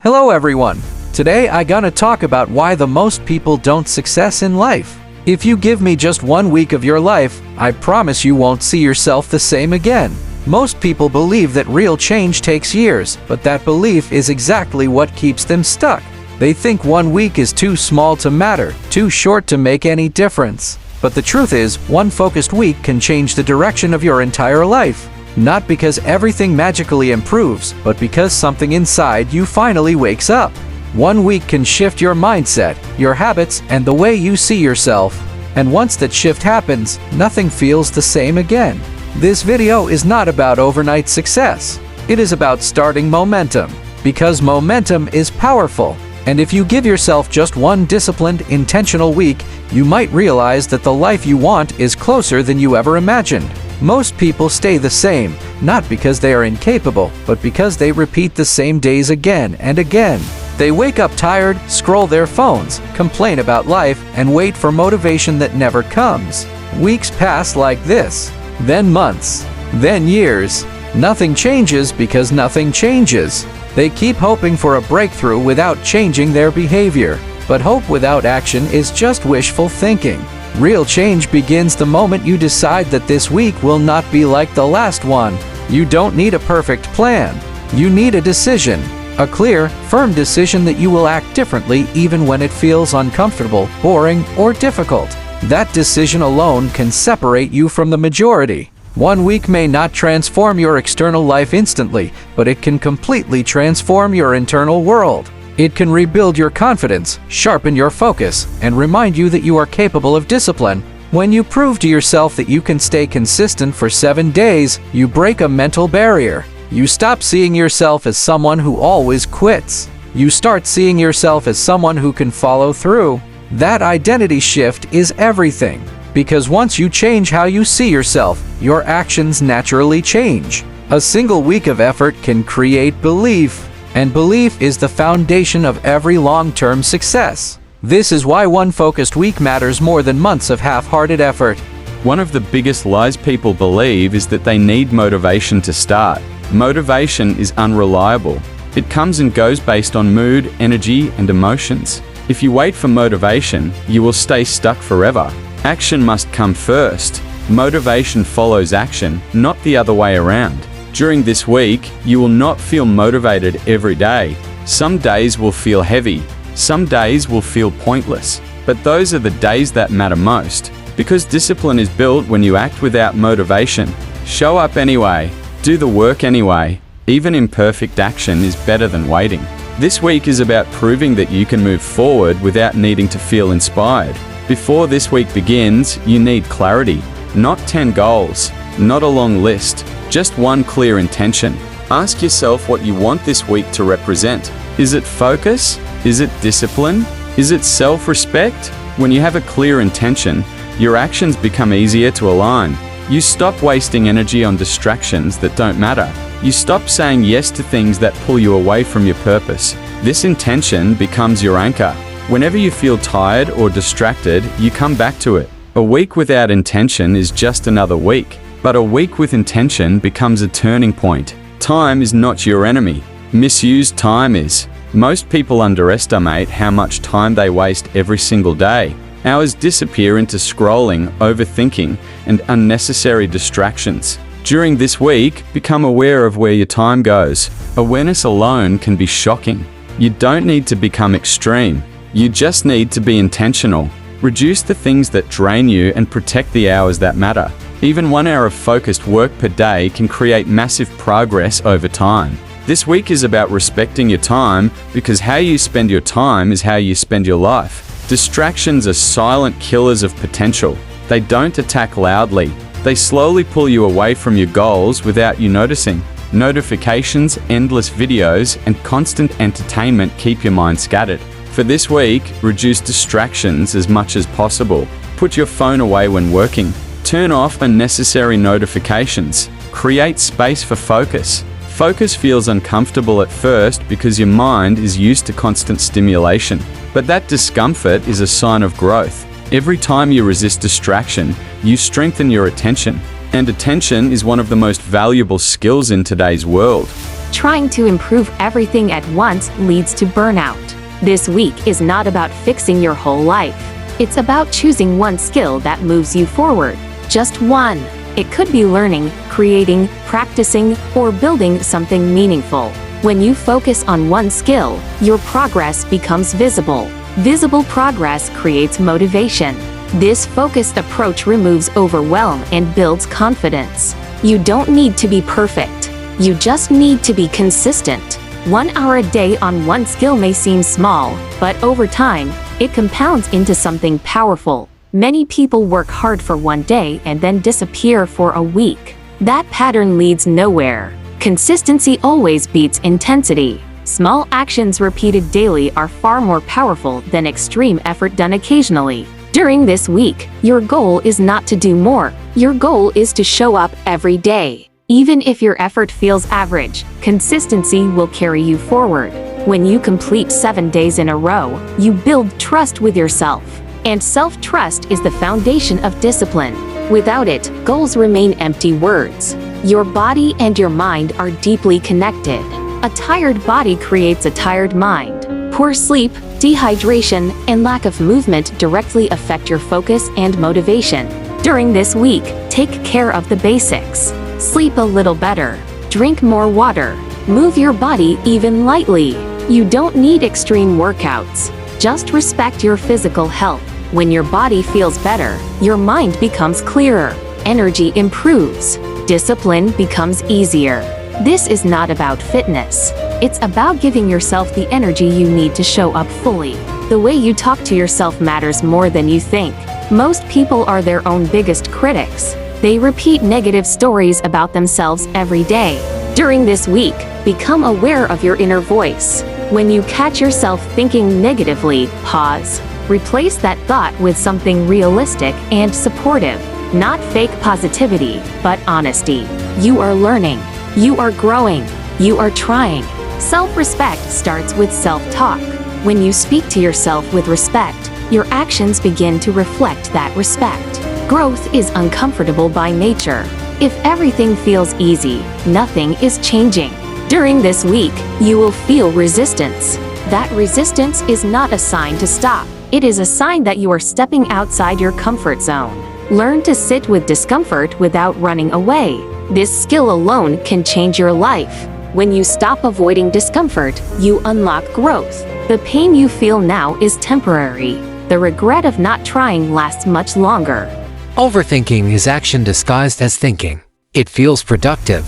Hello everyone. Today I gonna talk about why the most people don't success in life. If you give me just 1 week of your life, I promise you won't see yourself the same again. Most people believe that real change takes years, but that belief is exactly what keeps them stuck. They think 1 week is too small to matter, too short to make any difference. But the truth is, one focused week can change the direction of your entire life. Not because everything magically improves, but because something inside you finally wakes up. 1 week can shift your mindset, your habits, and the way you see yourself. And once that shift happens, nothing feels the same again. This video is not about overnight success. It is about starting momentum. Because momentum is powerful. And if you give yourself just one disciplined, intentional week, you might realize that the life you want is closer than you ever imagined. Most people stay the same, not because they are incapable, but because they repeat the same days again and again. They wake up tired, scroll their phones, complain about life, and wait for motivation that never comes. Weeks pass like this, then months, then years. Nothing changes because nothing changes. They keep hoping for a breakthrough without changing their behavior. But hope without action is just wishful thinking. Real change begins the moment you decide that this week will not be like the last one. You don't need a perfect plan. You need a decision. A clear, firm decision that you will act differently even when it feels uncomfortable, boring, or difficult. That decision alone can separate you from the majority. 1 week may not transform your external life instantly, but it can completely transform your internal world. It can rebuild your confidence, sharpen your focus, and remind you that you are capable of discipline. When you prove to yourself that you can stay consistent for 7 days, you break a mental barrier. You stop seeing yourself as someone who always quits. You start seeing yourself as someone who can follow through. That identity shift is everything. Because once you change how you see yourself, your actions naturally change. A single week of effort can create belief. And belief is the foundation of every long-term success. This is why one focused week matters more than months of half-hearted effort. One of the biggest lies people believe is that they need motivation to start. Motivation is unreliable. It comes and goes based on mood, energy, and emotions. If you wait for motivation, you will stay stuck forever. Action must come first. Motivation follows action, not the other way around. During this week, you will not feel motivated every day. Some days will feel heavy. Some days will feel pointless. But those are the days that matter most. Because discipline is built when you act without motivation. Show up anyway. Do the work anyway. Even imperfect action is better than waiting. This week is about proving that you can move forward without needing to feel inspired. Before this week begins, you need clarity. Not 10 goals. Not a long list. Just one clear intention. Ask yourself what you want this week to represent. Is it focus? Is it discipline? Is it self-respect? When you have a clear intention, your actions become easier to align. You stop wasting energy on distractions that don't matter. You stop saying yes to things that pull you away from your purpose. This intention becomes your anchor. Whenever you feel tired or distracted, you come back to it. A week without intention is just another week. But a week with intention becomes a turning point. Time is not your enemy. Misused time is. Most people underestimate how much time they waste every single day. Hours disappear into scrolling, overthinking, and unnecessary distractions. During this week, become aware of where your time goes. Awareness alone can be shocking. You don't need to become extreme. You just need to be intentional. Reduce the things that drain you and protect the hours that matter. Even 1 hour of focused work per day can create massive progress over time. This week is about respecting your time because how you spend your time is how you spend your life. Distractions are silent killers of potential. They don't attack loudly. They slowly pull you away from your goals without you noticing. Notifications, endless videos, and constant entertainment keep your mind scattered. For this week, reduce distractions as much as possible. Put your phone away when working. Turn off unnecessary notifications. Create space for focus. Focus feels uncomfortable at first because your mind is used to constant stimulation. But that discomfort is a sign of growth. Every time you resist distraction, you strengthen your attention. And attention is one of the most valuable skills in today's world. Trying to improve everything at once leads to burnout. This week is not about fixing your whole life. It's about choosing one skill that moves you forward. Just one. It could be learning, creating, practicing, or building something meaningful. When you focus on one skill, your progress becomes visible. Visible progress creates motivation. This focused approach removes overwhelm and builds confidence. You don't need to be perfect. You just need to be consistent. 1 hour a day on one skill may seem small, but over time, it compounds into something powerful. Many people work hard for one day and then disappear for a week. That pattern leads nowhere. Consistency always beats intensity. Small actions repeated daily are far more powerful than extreme effort done occasionally. During this week, your goal is not to do more. Your goal is to show up every day. Even if your effort feels average, consistency will carry you forward. When you complete 7 days in a row, you build trust with yourself. And self-trust is the foundation of discipline. Without it, goals remain empty words. Your body and your mind are deeply connected. A tired body creates a tired mind. Poor sleep, dehydration, and lack of movement directly affect your focus and motivation. During this week, take care of the basics. Sleep a little better. Drink more water. Move your body even lightly. You don't need extreme workouts. Just respect your physical health. When your body feels better, your mind becomes clearer. Energy improves. Discipline becomes easier. This is not about fitness. It's about giving yourself the energy you need to show up fully. The way you talk to yourself matters more than you think. Most people are their own biggest critics. They repeat negative stories about themselves every day. During this week, become aware of your inner voice. When you catch yourself thinking negatively, pause. Replace that thought with something realistic and supportive. Not fake positivity, but honesty. You are learning. You are growing. You are trying. Self-respect starts with self-talk. When you speak to yourself with respect, your actions begin to reflect that respect. Growth is uncomfortable by nature. If everything feels easy, nothing is changing. During this week, you will feel resistance. That resistance is not a sign to stop. It is a sign that you are stepping outside your comfort zone. Learn to sit with discomfort without running away. This skill alone can change your life. When you stop avoiding discomfort, you unlock growth. The pain you feel now is temporary. The regret of not trying lasts much longer. Overthinking is action disguised as thinking. It feels productive,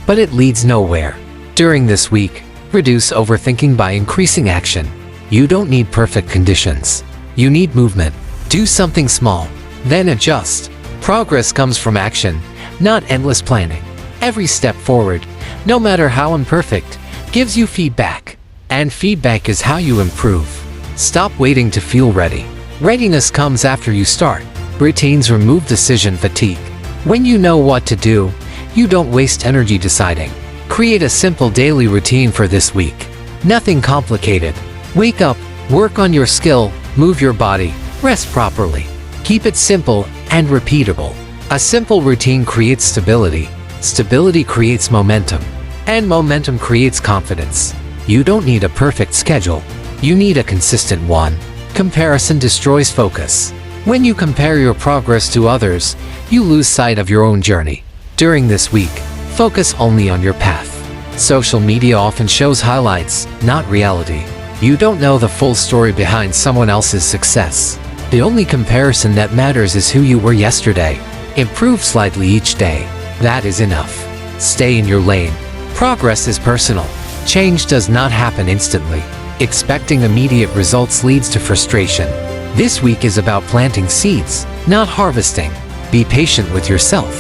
but it leads nowhere. During this week, reduce overthinking by increasing action. You don't need perfect conditions. You need movement. Do something small, then adjust. Progress comes from action, not endless planning. Every step forward, no matter how imperfect, gives you feedback. And feedback is how you improve. Stop waiting to feel ready. Readiness comes after you start. Routines remove decision fatigue. When you know what to do, you don't waste energy deciding. Create a simple daily routine for this week. Nothing complicated. Wake up, work on your skill, move your body, rest properly. Keep it simple and repeatable. A simple routine creates stability. Stability creates momentum. And momentum creates confidence. You don't need a perfect schedule. You need a consistent one. Comparison destroys focus. When you compare your progress to others, you lose sight of your own journey. During this week, focus only on your path. Social media often shows highlights, not reality. You don't know the full story behind someone else's success. The only comparison that matters is who you were yesterday. Improve slightly each day. That is enough. Stay in your lane. Progress is personal. Change does not happen instantly. Expecting immediate results leads to frustration. This week is about planting seeds, not harvesting. Be patient with yourself.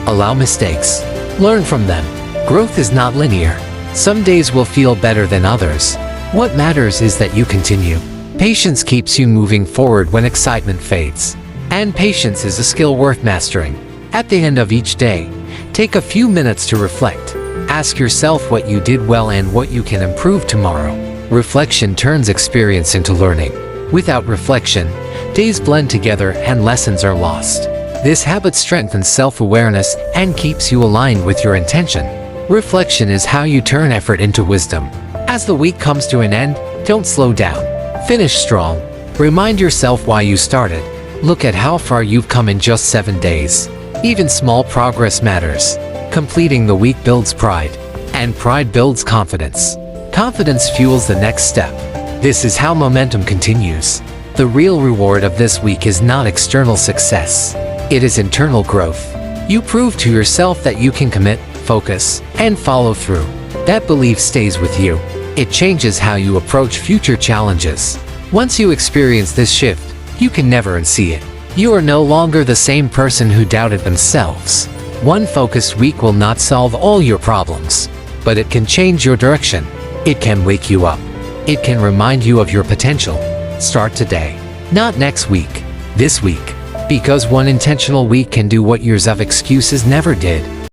Allow mistakes. Learn from them. Growth is not linear. Some days will feel better than others. What matters is that you continue. Patience keeps you moving forward when excitement fades. And patience is a skill worth mastering. At the end of each day, take a few minutes to reflect. Ask yourself what you did well and what you can improve tomorrow. Reflection turns experience into learning. Without reflection, days blend together and lessons are lost. This habit strengthens self-awareness and keeps you aligned with your intention. Reflection is how you turn effort into wisdom. As the week comes to an end, don't slow down. Finish strong. Remind yourself why you started. Look at how far you've come in just 7 days. Even small progress matters. Completing the week builds pride. And pride builds confidence. Confidence fuels the next step. This is how momentum continues. The real reward of this week is not external success. It is internal growth. You prove to yourself that you can commit, focus, and follow through. That belief stays with you. It changes how you approach future challenges. Once you experience this shift, you can never unsee it. You are no longer the same person who doubted themselves. One focused week will not solve all your problems, but it can change your direction. It can wake you up. It can remind you of your potential. Start today, not next week, this week. Because one intentional week can do what years of excuses never did.